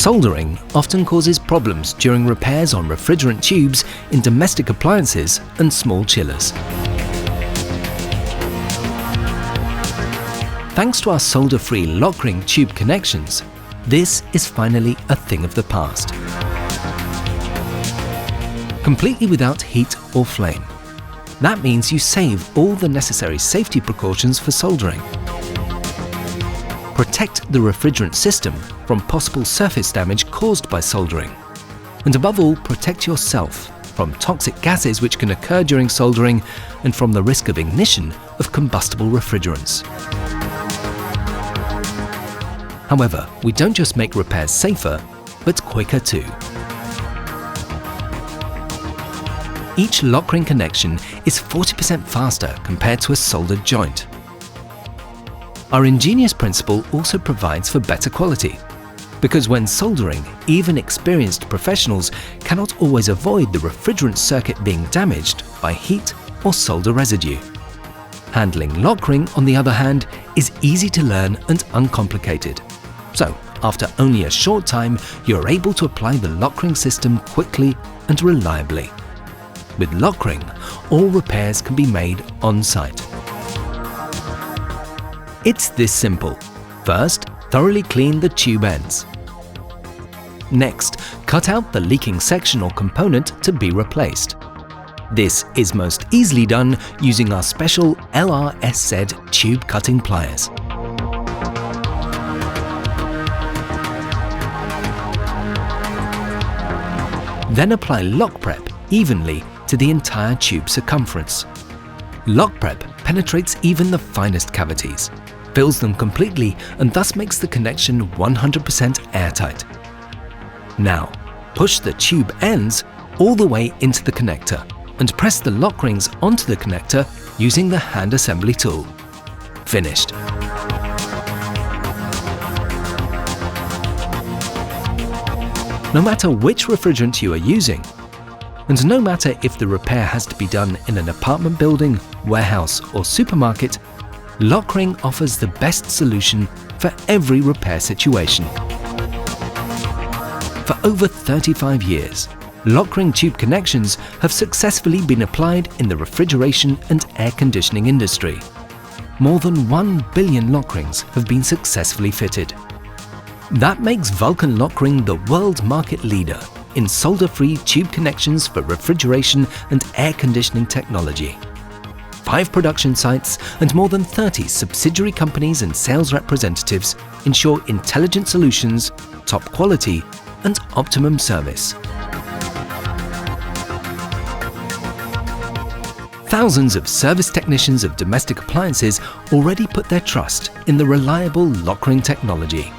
Soldering often causes problems during repairs on refrigerant tubes in domestic appliances and small chillers. Thanks to our solder-free LOKRING tube connections, this is finally a thing of the past. Completely without heat or flame. That means you save all the necessary safety precautions for soldering. Protect the refrigerant system from possible surface damage caused by soldering. And above all, protect yourself from toxic gases which can occur during soldering and from the risk of ignition of combustible refrigerants. However, we don't just make repairs safer, but quicker too. Each LOKRING connection is 40% faster compared to a soldered joint. Our ingenious principle also provides for better quality, because when soldering, even experienced professionals cannot always avoid the refrigerant circuit being damaged by heat or solder residue. Handling LOKRING, on the other hand, is easy to learn and uncomplicated. So, after only a short time, you're able to apply the LOKRING system quickly and reliably. With LOKRING, all repairs can be made on-site. It's this simple. First, thoroughly clean the tube ends. Next, cut out the leaking section or component to be replaced. This is most easily done using our special LRSZ tube cutting pliers. Then apply lock prep evenly to the entire tube circumference. Lock prep penetrates even the finest cavities, fills them completely, and thus makes the connection 100% airtight. Now, push the tube ends all the way into the connector and press the lock rings onto the connector using the hand assembly tool. Finished. No matter which refrigerant you are using, and no matter if the repair has to be done in an apartment building, warehouse or supermarket, LOKRING offers the best solution for every repair situation. For over 35 years, LOKRING tube connections have successfully been applied in the refrigeration and air conditioning industry. More than 1 billion LOKRINGs have been successfully fitted. That makes VULKAN LOKRING the world market leader in solder-free tube connections for refrigeration and air conditioning technology. 5 production sites and more than 30 subsidiary companies and sales representatives ensure intelligent solutions, top quality, and optimum service. Thousands of service technicians of domestic appliances already put their trust in the reliable LOKRING technology.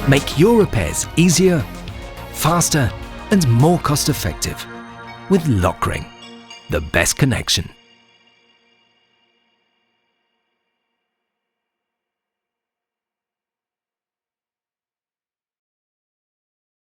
Make your repairs easier, faster, and more cost-effective with LOKRING, the best connection.